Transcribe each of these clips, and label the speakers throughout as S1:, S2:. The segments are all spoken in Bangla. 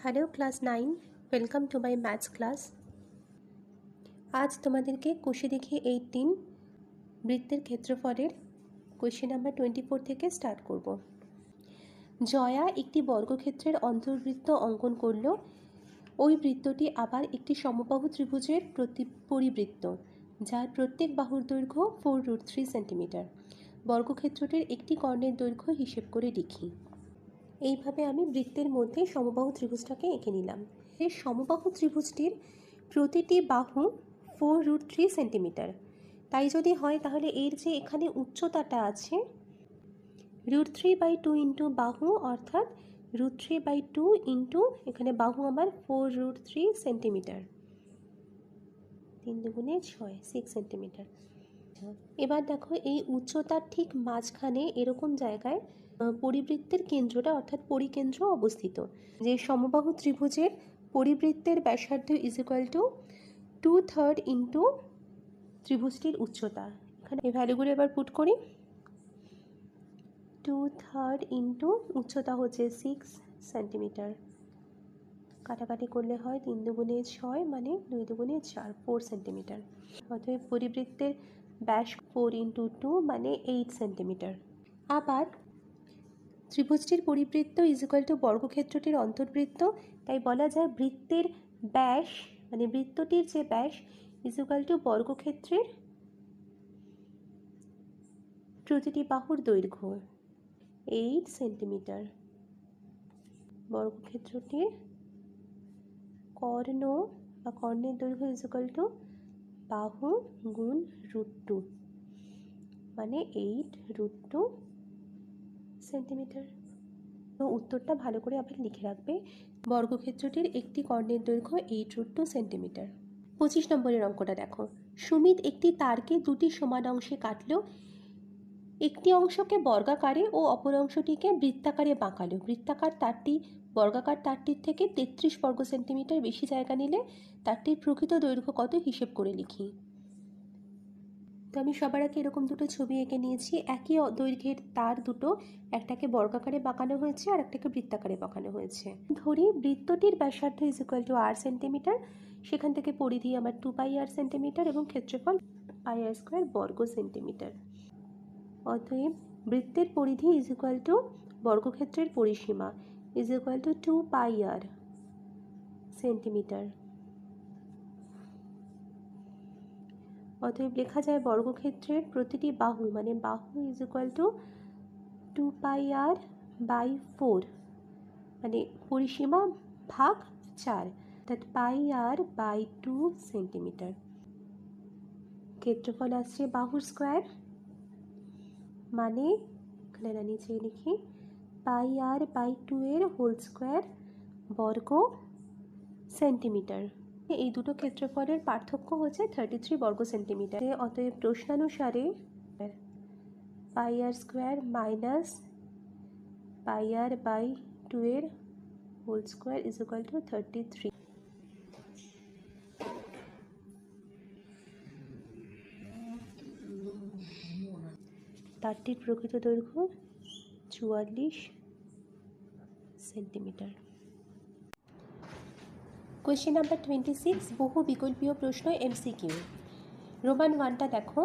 S1: Hello class 9, welcome to my maths class. আজ তোমাদেরকে কোষে দেখে 18 বৃত্তের ক্ষেত্রফলের কোয়েশ্চেন নাম্বার 24 থেকে স্টার্ট করব। জয়া একটি বর্গক্ষেত্রের অন্তর্বৃত্ত অঙ্কন করল। ওই বৃত্তটি আবার একটি সমবাহু ত্রিভুজের পরিবৃত্ত, যার প্রত্যেক বাহুর দৈর্ঘ্য 4√3 সেন্টিমিটার। বর্গক্ষেত্রটির একটি কর্ণের দৈর্ঘ্য হিসেব করে লিখি। এইভাবে আমি বৃত্তের মধ্যে সমবাহু ত্রিভুজটাকে এঁকে নিলাম। এই সমবাহু ত্রিভুজটির প্রতিটি বাহু 4√3 সেন্টিমিটার। তাই যদি হয় তাহলে এর যে এখানে উচ্চতাটা আছে √3/2 ইন্টু বাহু, অর্থাৎ √3/2 ইন্টু এখানে বাহু আমার 4√3 সেন্টিমিটার, 3 দুগুণে 6, 6 সেন্টিমিটার। এবার দেখো এই উচ্চতার ঠিক মাঝখানে এরকম জায়গায় পরিবৃত্তের কেন্দ্রটা অর্থাৎ পরিকেন্দ্র অবস্থিত। যে সমবাহু ত্রিভুজের পরিবৃত্তের ব্যাসার্ধ = 2/3 ইন্টু ত্রিভুজটির উচ্চতা। এখানে এই ভ্যালুগুলো এবার পুট করি। 2/3 ইন্টু উচ্চতা হচ্ছে 6 সেন্টিমিটার, কাটাকাটি করলে হয় 3 দুগুণে 6 মানে 2 দুগুণে 4, 4 সেন্টিমিটার। অতএব পরিবৃত্তের ব্যাস 4 ইন্টু 2 মানে 8 সেন্টিমিটার। আবার ত্রিভুজটির পরিবৃত্ত = বর্গক্ষেত্রটির অন্তর্বৃত্ত, তাই বলা যায় বৃত্তের ব্যাস মানে বৃত্তটির যে ব্যাস = বর্গক্ষেত্রের প্রতিটি বাহুর দৈর্ঘ্য 8 সেন্টিমিটার। বর্গক্ষেত্রটির কর্ণ বা কর্ণের দৈর্ঘ্য = বাহু গুণ √2 মানে 8√2 সেন্টিমিটার। তো উত্তরটা ভালো করে আবার লিখে রাখবে। বর্গক্ষেত্রটির একটি কর্ণের দৈর্ঘ্য 8√2 সেন্টিমিটার। 25 নম্বরের অঙ্কটা দেখো। সুমিত একটি তারকে দুটি সমান অংশে কাটল। একটি অংশকে বর্গাকারে ও অপর অংশটিকে বৃত্তাকারে বাঁকালো। বৃত্তাকার তারটি বর্গাকার তারটির থেকে 33 বর্গ সেন্টিমিটার বেশি জায়গা নিলে তারটির প্রকৃত দৈর্ঘ্য কত হিসেব করে লিখি। তো আমি সবার আগে এরকম দুটো ছবি এঁকে নিয়েছি। একই দৈর্ঘ্যের তার দুটো, একটাকে বর্গাকারে বাঁকানো হয়েছে আর একটাকে বৃত্তাকারে বাঁকানো হয়েছে। ধরি বৃত্তটির ব্যাসার্ধ = r সেন্টিমিটার, সেখান থেকে পরিধি আমার 2πr সেন্টিমিটার এবং ক্ষেত্রফল πr² বর্গ সেন্টিমিটার। অতএব বৃত্তের পরিধি = বর্গক্ষেত্রের পরিসীমা = 2πr সেন্টিমিটার। অতএব লেখা যায় বর্গক্ষেত্রের প্রতিটি বাহু মানে বাহু = 2πr/4 মানে পরিসীমা ভাগ 4, অর্থাৎ πr/2 সেন্টিমিটার। ক্ষেত্রফল আসছে বাহুর স্কোয়ার মানে এখানে নিচে লিখি πr/2 এর হোল স্কোয়ার বর্গ সেন্টিমিটার। এই দুটো ক্ষেত্রফলের পার্থক্য হচ্ছে 33 বর্গ সেন্টিমিটার। অতএব প্রশ্নানুসারে πr² মাইনাস πr/2 এর হোল স্কোয়ার = 33। তারটির প্রকৃত দৈর্ঘ্য 44 সেন্টিমিটার। কোয়েশ্চেন নাম্বার 26, বহু বিকল্পীয় প্রশ্ন MCQ। রোমান 1টা দেখো।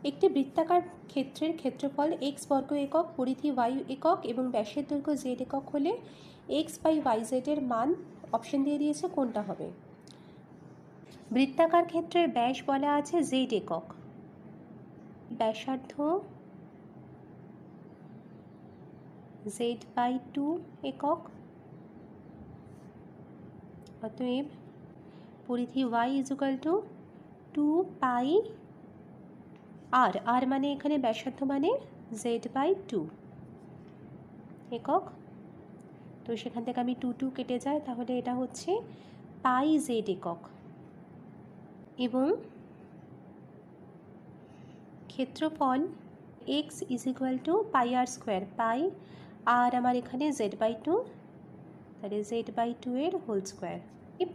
S1: একটি বৃত্তাকার ক্ষেত্রের ক্ষেত্রফল x বর্গ একক, পরিধি y একক এবং ব্যাসের দৈর্ঘ্য z একক হলে x/yz এর মান অপশন দিয়ে দিয়েছে, কোনটা হবে? বৃত্তাকার ক্ষেত্রের ব্যাস বলা আছে z একক, ব্যাসার্ধ z/2 একক। অতএব পরিধি y = 2πr, আর মানে এখানে ব্যাসার্ধ মানে z/2 একক। তো সেখান থেকে আমি 2 কেটে যায়, তাহলে এটা হচ্ছে πz একক। এবং ক্ষেত্রফল x = πr², পাই আর আমার এখানে z/2, তাহলে z/2 এর হোল স্কোয়ার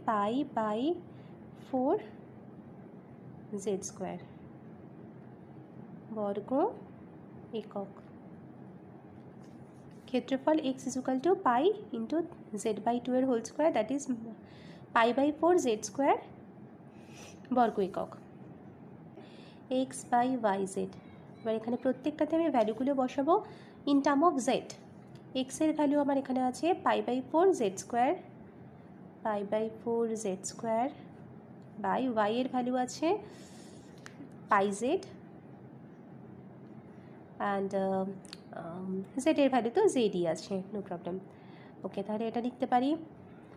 S1: π/4 z² বর্গ একক। ক্ষেত্রফল x equal to pi into z by 2 এর whole square, that is pi by 4 z square বর্গ একক, এক্স বাই ওয়াই জেড। এবার এখানে প্রত্যেকটাতে আমি ভ্যালুগুলো বসাবো ইন টার্ম অফ জেড। এক্সের ভ্যালু আমার এখানে আছে pi by 4 z square, pi by 4 z square by y এর ভ্যালু আছে পাই জেড, অ্যান্ড জেডের ভ্যালু তো জেডই আছে, নো প্রবলেম। ওকে, তাহলে এটা লিখতে পারি,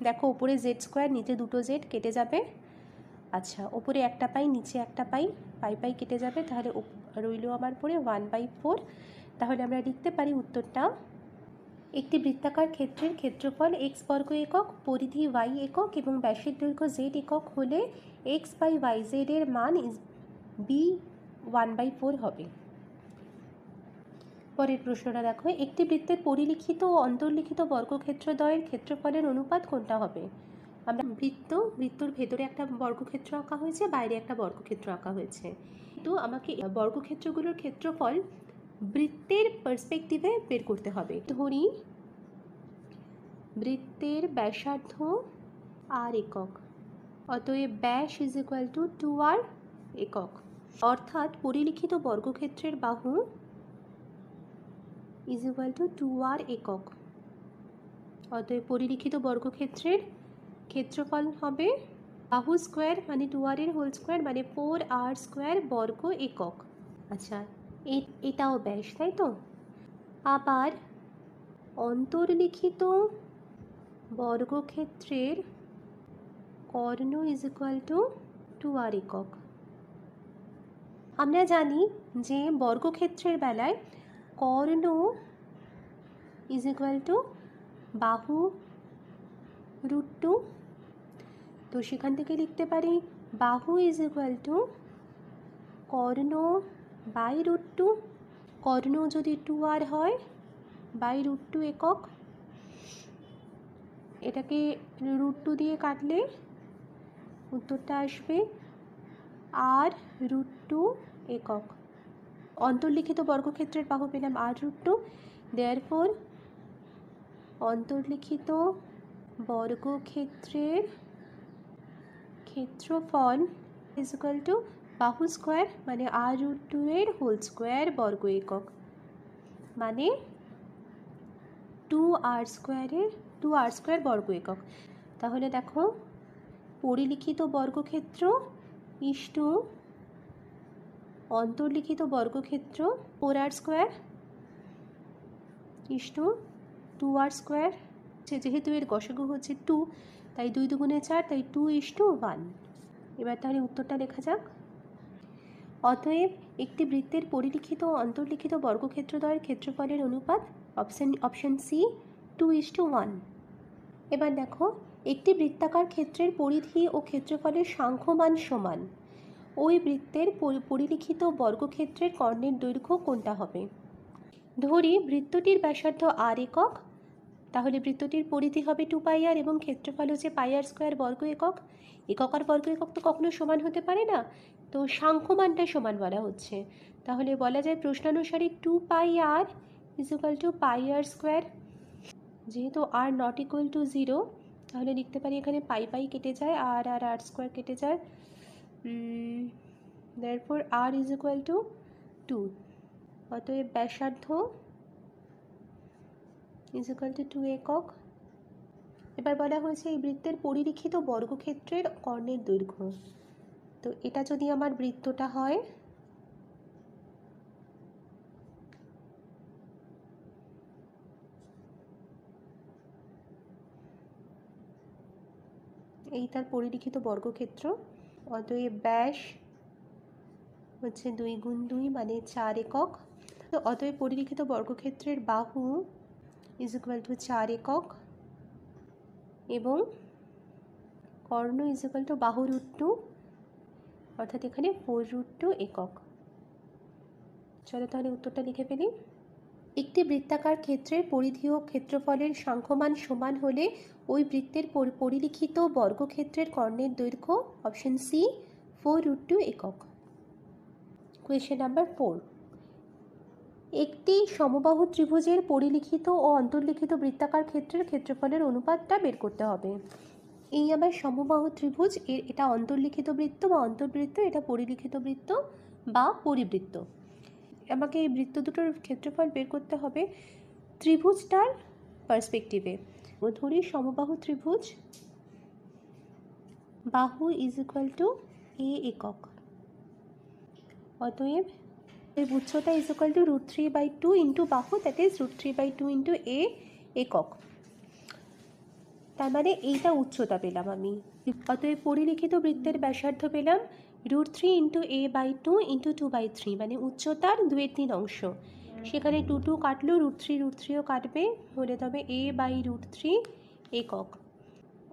S1: দেখো ওপরে জেড স্কোয়ার নিচে দুটো জেড কেটে যাবে। আচ্ছা, ওপরে একটা পাই নিচে একটা পাই, পাই পাই কেটে যাবে, তাহলে রইল আমার পরে 1/4। তাহলে আমরা লিখতে পারি উত্তরটা, একটি বৃত্তাকার ক্ষেত্রের ক্ষেত্রফল এক্স বর্গ একক, পরিধি ওয়াই একক এবং ব্যাসের দৈর্ঘ্য জেড একক হলে এক্স বাই ওয়াই জেডের মান বি 1/4 হবে। পরের প্রশ্নটা দেখো, একটি বৃত্তের পরিলিখিত ও অন্তর্লিখিত বর্গক্ষেত্রদ্বয়ের ক্ষেত্রফলের অনুপাত কোনটা হবে? আমরা বৃত্তর ভেতরে একটা বর্গক্ষেত্র আঁকা হয়েছে, বাইরে একটা বর্গক্ষেত্র আঁকা হয়েছে, তো আমাকে বর্গক্ষেত্রগুলোর ক্ষেত্রফল বৃত্তের পার্সপেক্টিভে বের করতে হবে। ধরি বৃত্তের ব্যাসার্ধ আর একক, অতএব ব্যাস ইজ ইকুয়াল টু 2r একক, অর্থাৎ পরিলিখিত বর্গক্ষেত্রের বাহু ইজ ইকুয়াল টু 2r একক। অতএব পরিলিখিত বর্গক্ষেত্রের ক্ষেত্রফল হবে বাহু স্কোয়ার মানে 2r এর হোল স্কোয়ার মানে 4r স্কোয়ার বর্গ একক। আচ্ছা, এটাও ব্যাস, তাই তো? আবার অন্তর্লিখিত বর্গক্ষেত্রের কর্ণ ইজ ইকুয়াল টু 2r একক। আমরা জানি যে বর্গক্ষেত্রের বেলায় কর্ণ ইজ ইকুয়াল টু বাহু √2, তো সেখান থেকে লিখতে পারি বাহু ইজ ইকুয়াল টু কর্ণ বাই √2, কর্ণ যদি 2r হয় বাই √2 একক, এটাকে √2 দিয়ে কাটলে উত্তরটা আসবে r √2 একক। অন্তর্লিখিত বর্গক্ষেত্রের বাহু পেলাম r √2, দেয়ারফর অন্তর্লিখিত বর্গক্ষেত্রের ক্ষেত্রফল ইজ ইকুয়াল টু বাহু স্কোয়ার মানে r √2 এর হোল স্কোয়ার বর্গ একক, মানে 2r স্কোয়ার বর্গ একক। তাহলে দেখো পরিলিখিত বর্গক্ষেত্র ইস্টু অন্তর্লিখিত বর্গক্ষেত্র 4r square is to 2r square, যেহেতু এর গসাগু হচ্ছে 2 তাই 2 দুগুণে 4, তাই 2:1। এবার তাহলে উত্তরটা লেখা যাক। অতএব একটি বৃত্তের পরিলিখিত ও অন্তর্লিখিত বর্গক্ষেত্রদ্বয়ের ক্ষেত্রফলের অনুপাত অপশন সি 2:1। এবার দেখো, একটি বৃত্তাকার ক্ষেত্রের পরিধি ও ক্ষেত্রফলের সাংখ্যমান সমান, ওই বৃত্তের পরিলিখিত বর্গক্ষেত্রের কর্ণের দৈর্ঘ্য কোনটা হবে? ধরি বৃত্তটির ব্যাসার্ধ r একক, তাহলে বৃত্তটির পরিধি হবে 2πr এবং ক্ষেত্রফল হচ্ছে πr স্কোয়ার বর্গ একক। একক আর বর্গ একক তো কখনো সমান হতে পারে না, তো সাংখ্যমানটা সমান বলা হচ্ছে, তাহলে বলা যায় প্রশ্নানুসারে 2πr is equal two πr square. যেহেতু r নট ইকুয়াল টু 0, তাহলে লিখতে পারি এখানে পাই পাই কেটে যায়, r আর r স্কোয়ার কেটে যায়, therefore r is equal two 2। অতএব ব্যাসার্ধ ইজ ইকুয়াল টু 2 একক। এবার বলা হয়েছে এই বৃত্তের পরিলিখিত বর্গক্ষেত্রের কর্ণের দৈর্ঘ্য, তো এটা যদি আমার বৃত্তটা হয়, এই তার পরিলিখিত বর্গক্ষেত্র, অতএব ব্যাস হচ্ছে 2 গুণ 2 মানে 4 একক। তো অতএব পরিলিখিত বর্গক্ষেত্রের বাহু ইজ ইকুয়াল টু 4 একক এবং কর্ণ ইজ ইকুয়াল টু বাহু √2, অর্থাৎ এখানে 4√2 একক। চলো তাহলে উত্তরটা লিখে ফেলি। একটি বৃত্তাকার ক্ষেত্রের পরিধি ও ক্ষেত্রফলের সাংখ্যমান সমান হলে ওই বৃত্তের পরিলিখিত বর্গক্ষেত্রের কর্ণের দৈর্ঘ্য অপশন সি 4√2 একক। কোয়েশ্চেন নাম্বার 4, একটি সমবাহু ত্রিভুজের পরিলিখিত ও অন্তর্লিখিত বৃত্তাকার ক্ষেত্রের ক্ষেত্রফলের অনুপাতটা বের করতে হবে। এই আবার সমবাহু ত্রিভুজ, এটা অন্তর্লিখিত বৃত্ত বা অন্তর্বৃত্ত, এটা পরিলিখিত বৃত্ত বা পরিবৃত্ত। আমাকে এই বৃত্ত দুটোর ক্ষেত্রফল বের করতে হবে ত্রিভুজটার পার্সপেক্টিভে। ধরি সমবাহু ত্রিভুজ, বাহু ইজ ইকুয়াল টু এ একক, অতএব এর উচ্চতা ইজ ইকুয়াল টু √3/2 ইন্টু বাহু, দ্যাট ইজ √3/2 ইন্টু এ একক। তার মানে এইটা উচ্চতা পেলাম আমি। অতএব পরিলিখিত বৃত্তের ব্যাসার্ধ পেলাম √3 ইন্টু a/2 ইন্টু 2/3, মানে উচ্চতার 2/3 অংশ। সেখানে 2 কাটলো, √3ও কাটবে, হলে তবে a/√3 একক।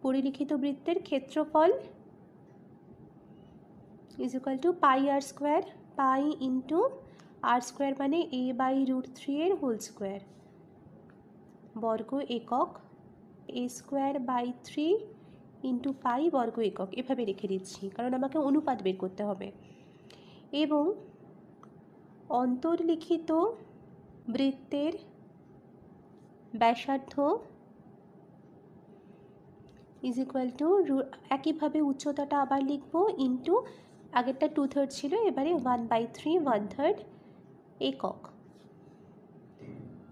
S1: পরিলিখিত বৃত্তের ক্ষেত্রফল is equal two πr², pi into r² মানে a/√3 এর হোল স্কোয়ার, বর্গ একক, a²/3 ইন্টু পাই বর্গ একক। এভাবে রেখে দিচ্ছি কারণ আমাকে অনুপাত বের করতে হবে। এবং অন্তর্লিখিত বৃত্তের ব্যাসার্ধ ইজ ইকুয়াল টু, একইভাবে উচ্চতাটা আবার লিখব, ইন্টু আগেরটা 2/3 ছিল, এবারে 1/3 1/3 একক।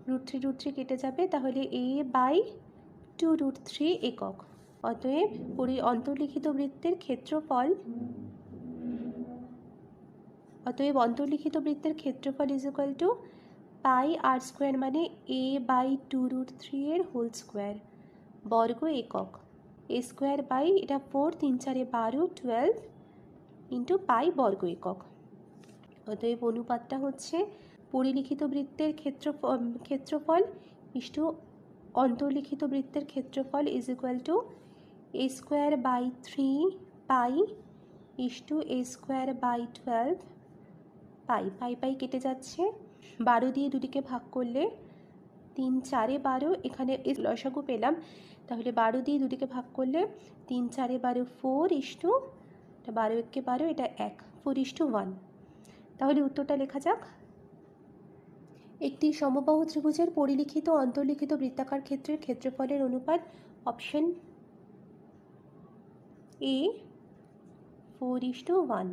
S1: √3 কেটে যাবে, তাহলে a/2√3 একক। অতএব অন্তর্লিখিত বৃত্তের ক্ষেত্রফল ইজ ইকুয়াল টু πr² মানে a/2√3 এর হোল স্কোয়ার, বর্গ একক, a² এটা 4, 3 4 12 12 ইন্টু পাই বর্গ একক। অতএব অনুপাতটা হচ্ছে পরিলিখিত বৃত্তের ক্ষেত্রফল ইস্টু অন্তর্লিখিত বৃত্তের ক্ষেত্রফল is equal two a²/3 pi is to a²/12 পাই। পাই কেটে যাচ্ছে, 12 দিয়ে দুদিকে ভাগ করলে 3 4 12, এখানে লসাগু পেলাম, তাহলে 12 দিয়ে দুদিকে ভাগ করলে 3 4 12 4 ইস্টু 12 1 12, এটা 1 4:1। তাহলে উত্তরটা লেখা যাক। একটি সমবাহু ত্রিভুজের পরিলিখিত অন্তর্লিখিত বৃত্তাকার ক্ষেত্রের ক্ষেত্রফলের অনুপাত option A 4:1।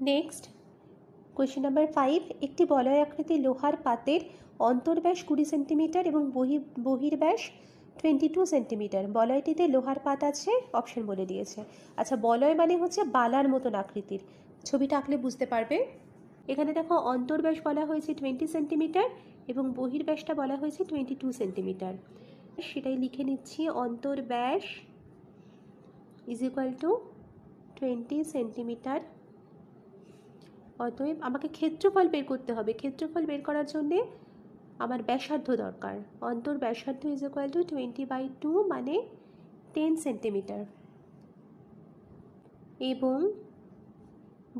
S1: Next question number 5, একটি বলয় আকৃতির লোহার পাতের অন্তর্ব্যাস 20 সেন্টিমিটার এবং বহির্ব্যাস 22 সেন্টিমিটার। বলয়টিতে লোহার পাত আছে, অপশন বলে দিয়েছে। আচ্ছা, বলয় মানে হচ্ছে বালার মতন আকৃতির, ছবিটা আঁকলে বুঝতে পারবে। এখানে দেখো অন্তর্ব্যাস বলা হয়েছে 20 সেন্টিমিটার এবং বহির্ব্যাসটা বলা হয়েছে 22 সেন্টিমিটার। সেটাই লিখে নিচ্ছি, অন্তর্ব্যাস ইজ ইকুয়াল টু 20 সেন্টিমিটার। অতএব আমাকে ক্ষেত্রফল বের করতে হবে। ক্ষেত্রফল বের করার জন্যে আমার ব্যাসার্ধ দরকার। অন্তর্ব্যাসার্ধ ইজ ইকুয়াল টু 20/2 মানে 10 সেন্টিমিটার, এবং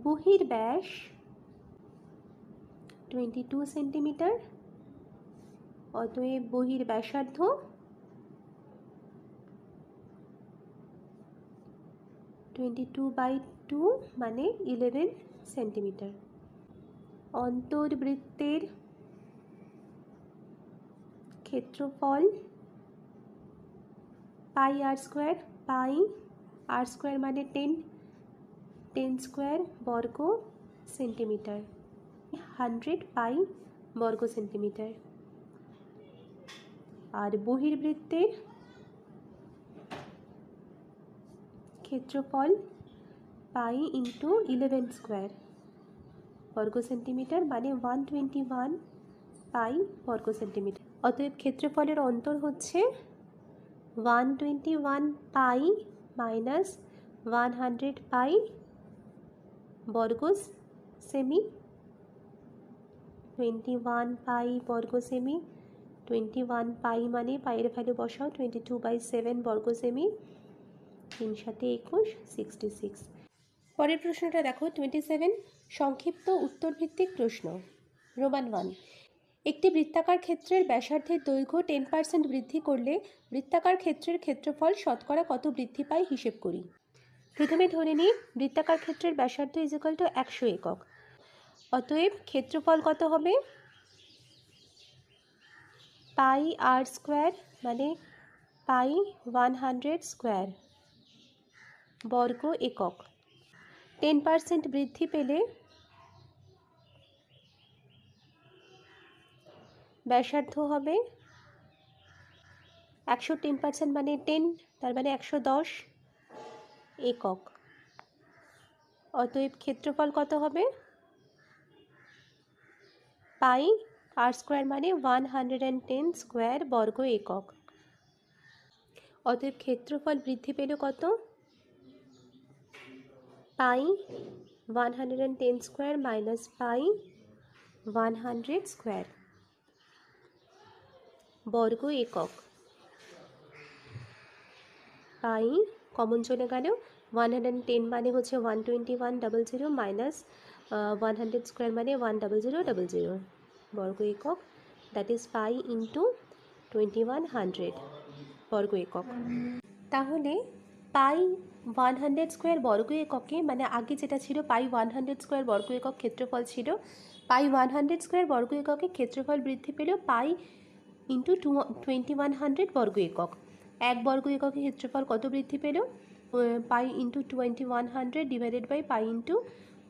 S1: বহির্ব্যাস 22 সেন্টিমিটার। অতএব বহির্ব্যাসার্ধ 22/2 মানে 11 সেন্টিমিটার। অন্তর্বৃত্তের ক্ষেত্রফল πr², পাই r² মানে 10 স্কোয়ার বর্গ সেন্টিমিটার, 100 পাই বর্গ সেন্টিমিটার। আর বহির্বৃত্তের ক্ষেত্রফল পাই ইন্টু 11 স্কোয়ার বর্গ সেন্টিমিটার, মানে 121 পাই বর্গ সেন্টিমিটার। অতএব ক্ষেত্রফলের অন্তর হচ্ছে 121 পাই মাইনাস 100 পাই বর্গ সেমি, 21 পাই বর্গ সেমি, 21 পাই মানে পাইয়ের ভ্যালু বসাও, 22/7 বর্গ সেমি, 3 7 21 66। পরের প্রশ্নটা দেখো 27, সংক্ষিপ্ত উত্তরভিত্তিক প্রশ্ন। রোমান 1, একটি বৃত্তাকার ক্ষেত্রের ব্যাসার্ধের দৈর্ঘ্য 10% বৃদ্ধি করলে বৃত্তাকার ক্ষেত্রের ক্ষেত্রফল শতকরা কত বৃদ্ধি পায় হিসেব করি। প্রথমে ধরে নিই বৃত্তাকার ক্ষেত্রের ব্যাসার্ধ ইজ ইকুয়াল টু 100 একক। অতএব ক্ষেত্রফল কত হবে, পাই আর স্কোয়ার মানে পাই 100 স্কোয়ার বর্গ একক। 10% বৃদ্ধি পেলে ব্যাসার্ধ হবে 10% মানে 10, তার মানে 110 একক। অতএব ক্ষেত্রফল কত হবে, পাই আর স্কোয়ার মানে 110 স্কোয়ার বর্গ একক। অতএব ক্ষেত্রফল বৃদ্ধি পেল কত, পাই 110 স্কোয়ার মাইনাস পাই 100 স্কোয়ার বর্গ একক। পাই কমন চলে গেল, 110 মানে হচ্ছে 12100 মাইনাস 100 স্কোয়ার মানে 10000 বর্গ একক, দ্যাট ইজ পাই ইন্টু 2100 বর্গ একক। তাহলে পাই 100 স্কোয়ার বর্গ এককে, মানে আগে যেটা ছিল পাই 100 স্কোয়ার বর্গ একক ক্ষেত্রফল ছিল, পাই 100 স্কোয়ার বর্গ এককে ক্ষেত্রফল বৃদ্ধি পেল পাই ইন্টু 2100 বর্গ একক। এক বর্গ এককে ক্ষেত্রফল কত বৃদ্ধি পেল, pi into 2100 divided by pi into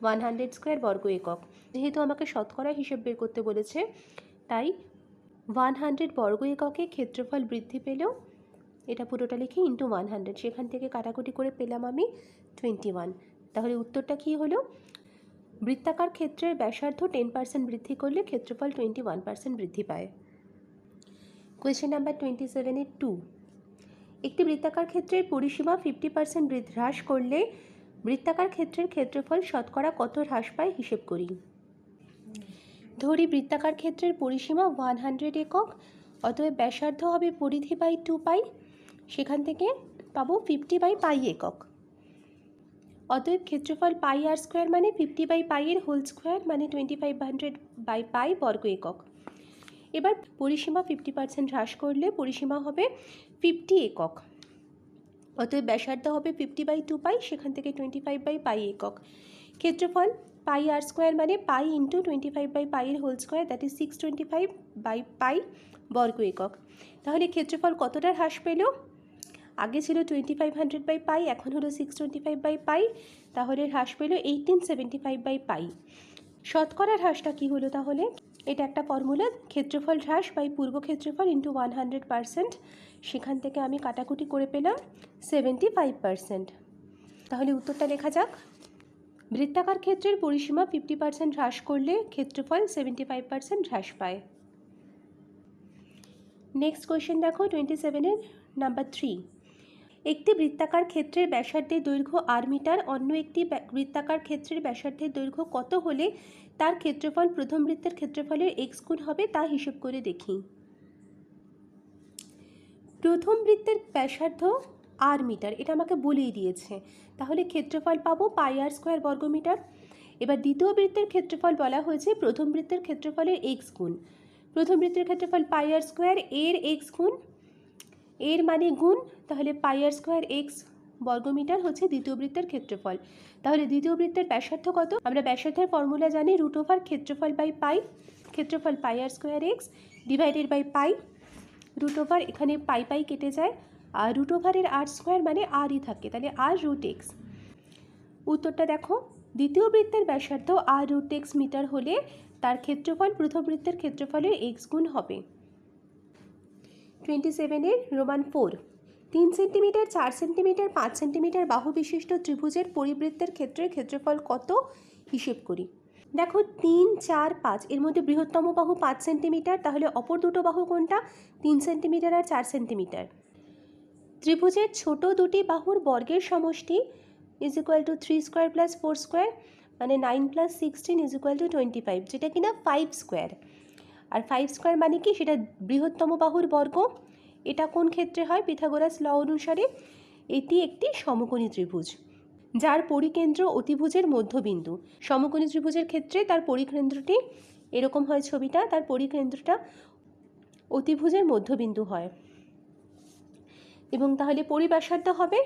S1: 100 square বর্গ একক। যেহেতু আমাকে শতকরা হিসেব বের করতে বলেছে, তাই 100 বর্গ এককে ক্ষেত্রফল বৃদ্ধি পেল, এটা পুরোটা লিখি ইন্টু 100, সেখান থেকে কাটাকুটি করে পেলাম আমি 21। তাহলে উত্তরটা কী হলো, বৃত্তাকার ক্ষেত্রের ব্যাসার্ধ 10% বৃদ্ধি করলে ক্ষেত্রফল 21% বৃদ্ধি পায়। কোয়েশ্চেন নাম্বার 27 2, একটি বৃত্তাকার ক্ষেত্রের পরিসীমা 50% হ্রাস করলে বৃত্তাকার ক্ষেত্রের ক্ষেত্রফল শতকরা কত হ্রাস পায় হিসেব করি। ধরি বৃত্তাকার ক্ষেত্রের পরিসীমা 100 একক, অতএব ব্যাসার্ধ হবে পরিধি বাই 2 পাই, সেখান থেকে পাবো 50 বাই পাই একক। অতএব ক্ষেত্রফল পাই আর স্কোয়ার মানে 50 বাই পাই এর হোল স্কোয়ার মানে 2500 বাই পাই বর্গ একক। এবার পরিসীমা 50% হ্রাস করলে পরিসীমা হবে 50 একক, অতএব ব্যাসার্ধ হবে 50 বাই 2 পাই, সেখান থেকে 25 বাই পাই একক। ক্ষেত্রফল পাই আর স্কোয়ার মানে পাই ইন্টু 25 বাই পাই এর whole square, that is 625 by pi বর্গ একক। তাহলে ক্ষেত্রফল কতটা হ্রাস পেল, আগে ছিল 2500 বাই পাই, এখন হলো 625 বাই পাই, তাহলে হ্রাস পেল 1875 বাই পাই। শতকরা হ্রাসটা কী হলো, তাহলে এটা একটা ফর্মুলা, ক্ষেত্রফল হ্রাস বাই পূর্ব ক্ষেত্রফল ইন্টু 100%, সেখান থেকে আমি কাটাকুটি করে পেলাম 75%। তাহলে উত্তরটা লেখা যাক, বৃত্তাকার ক্ষেত্রের পরিসীমা 50% হ্রাস করলে ক্ষেত্রফল 75% হ্রাস পায়। নেক্সট কোয়েশ্চেন দেখো 27 নাম্বার 3, একটি বৃত্তাকার ক্ষেত্রের ব্যাসার্ধের দৈর্ঘ্য আর মিটার, অন্য একটি বৃত্তাকার ক্ষেত্রের ব্যাসার্ধের দৈর্ঘ্য কত হলে তার ক্ষেত্রফল প্রথম বৃত্তের ক্ষেত্রফলের x গুণ হবে তা হিসেব করে দেখি। প্রথম বৃত্তের ব্যাসার্ধ আর মিটার, এটা আমাকে বলেই দিয়েছে, তাহলে ক্ষেত্রফল পাবো পাই আর স্কোয়ার বর্গ মিটার। এবার দ্বিতীয় বৃত্তের ক্ষেত্রফল বলা হয়েছে প্রথম বৃত্তের ক্ষেত্রফলের x গুণ, প্রথম বৃত্তের ক্ষেত্রফল পাই আর স্কোয়ার এর x গুণ, এর মানে গুণ, তাহলে পাই আর স্কোয়ার এক্স বর্গমিটার হচ্ছে দ্বিতীয় বৃত্তের ক্ষেত্রফল। তাহলে দ্বিতীয় বৃত্তের ব্যাসার্ধ কত, আমরা ব্যাসার্ধের ফর্মুলা জানি, রুট ওভার ক্ষেত্রফল বাই পাই, ক্ষেত্রফল পাই আর square x divided by pi, root over এখানে পাই পাই কেটে যায়, আর রুট ওভারের আর স্কোয়ার মানে আরই থাকে, তাহলে আর রুট এক্স। উত্তরটা দেখো, দ্বিতীয় বৃত্তের ব্যাসার্ধ আর রুট এক্স মিটার হলে তার ক্ষেত্রফল প্রথম বৃত্তের ক্ষেত্রফলের এক্স গুণ হবে। 27 রোমান 4, 3 সেন্টিমিটার 4 সেন্টিমিটার 5 সেন্টিমিটার বাহু বিশিষ্ট ত্রিভুজের পরিবৃত্তের ক্ষেত্রের ক্ষেত্রফল কত হিসেব করি। দেখো 3, 4, 5 এর মধ্যে বৃহত্তম বাহু 5 সেন্টিমিটার, তাহলে অপর দুটো বাহু কোনটা, 3 সেন্টিমিটার আর 4 সেন্টিমিটার। ত্রিভুজের ছোট দুটি বাহুর বর্গের সমষ্টি is equal two 3 square plus 4 square মানে 9 প্লাস 16 ইজ ইকুয়াল টু 25, যেটা কিনা 5 স্কোয়ার। আর 5 স্কোয়ার মানে কি, সেটা বৃহত্তম বাহুর বর্গ। এটা কোন ক্ষেত্রে হয়, পিথাগোরাস ল অনুসারে এটি একটি সমকোণী ত্রিভুজ যার পরিকেন্দ্র অতিভুজের মধ্যবিন্দু। সমকোণী ত্রিভুজের ক্ষেত্রে তার পরিকেন্দ্রটি এরকম হয় ছবিটা, তার পরিকেন্দ্রটা অতিভুজের মধ্যবিন্দু হয়, এবং তাহলে পরিব্যাসার্ধ হবে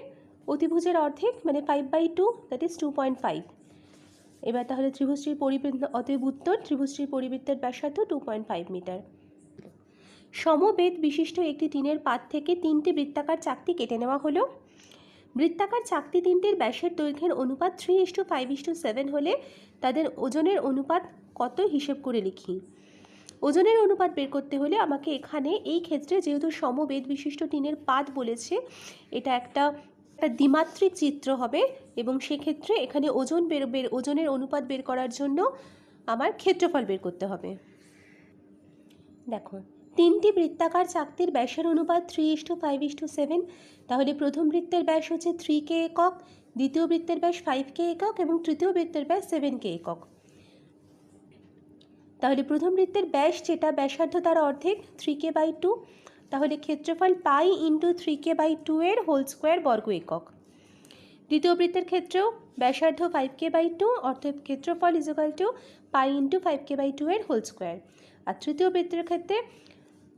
S1: অতিভুজের অর্ধেক মানে 5/2, দ্যাট ইজ 2.5। এবার তাহলে ত্রিভুজটির পরিবৃত্ত, অতএব উত্তর ত্রিভুজটির পরিবৃত্তের ব্যাসার্ধ 2.5 মিটার। সমবেধ বিশিষ্ট একটি টিনের পাত থেকে 3টি বৃত্তাকার চাকতি কেটে নেওয়া হলো। বৃত্তাকার চাকতি তিনটির ব্যাসের দৈর্ঘ্যের অনুপাত 3:5:7 হলে তাদের ওজনের অনুপাত কত হিসেব করে লিখি। ওজনের অনুপাত বের করতে হলে আমাকে এখানে এই ক্ষেত্রে যেহেতু সমবেধ বিশিষ্ট টিনের পাত বলেছে, এটা একটা দ্বিমাত্রিক চিত্র হবে এবং সেক্ষেত্রে এখানে ওজনের অনুপাত বের করার জন্য আমার ক্ষেত্রফল বের করতে হবে। দেখো, 3টি বৃত্তাকার চাকতির ব্যাসের অনুপাত 3:5:7, তাহলে প্রথম বৃত্তের ব্যাস হচ্ছে 3K একক, দ্বিতীয় বৃত্তের ব্যাস 5K একক এবং তৃতীয় বৃত্তের ব্যাস 7K একক। তাহলে প্রথম বৃত্তের ব্যাস যেটা ব্যাসার্ধ তার অর্ধেক 3K/2, তাহলে ক্ষেত্রফল পাই ইন্টু 3K/2 এর হোল স্কোয়ার বর্গ একক। দ্বিতীয় বৃত্তের ক্ষেত্রেও ব্যাসার্ধ 5K/2, অর্থাৎ ক্ষেত্রফল equal to pi into 5K/2 এর হোল স্কোয়ার। আর তৃতীয় বৃত্তের ক্ষেত্রে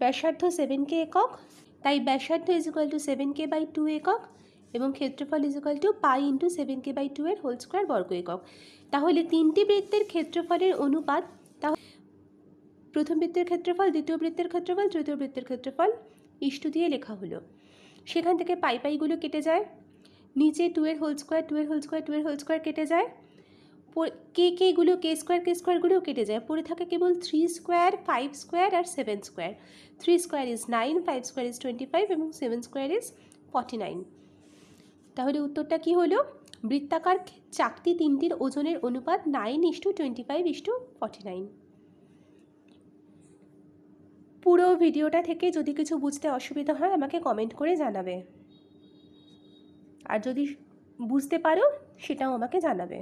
S1: ব্যাসার্ধ 7K একক, তাই ব্যাসার্ধ ইজুকাল টু 7K/2 একক এবং ক্ষেত্রফল equal to pi into 7K/2 এর হোল স্কোয়ার বর্গ একক। তাহলে 3টি বৃত্তের ক্ষেত্রফলের অনুপাত, তাহলে প্রথম বৃত্তের ক্ষেত্রফল, দ্বিতীয় বৃত্তের ক্ষেত্রফল, তৃতীয় বৃত্তের ক্ষেত্রফল ইষ্টু দিয়ে লেখা হলো। সেখান থেকে পাইগুলো কেটে যায়, নিচে 2 এর হোল স্কোয়ার, 2 এর হোল স্কোয়ার, 2 এর হোল স্কোয়ার কেটে যায়, কে স্কোয়ারগুলোও কেটে যায়, পড়ে থাকে কেবল 3 স্কোয়ার, 5 স্কোয়ার আর 7 square. 3 square is 9, 5 square is 25 এবং 7 স্কোয়ার ইজ 49। তাহলে উত্তরটা কি হলো? বৃত্তাকার চাকতি তিনটির ওজনের অনুপাত 9:25:49। পুরো ভিডিওটা থেকে যদি কিছু বুঝতে অসুবিধা হয় আমাকে কমেন্ট করে জানাবে, আর যদি বুঝতে পারো সেটাও আমাকে জানাবে।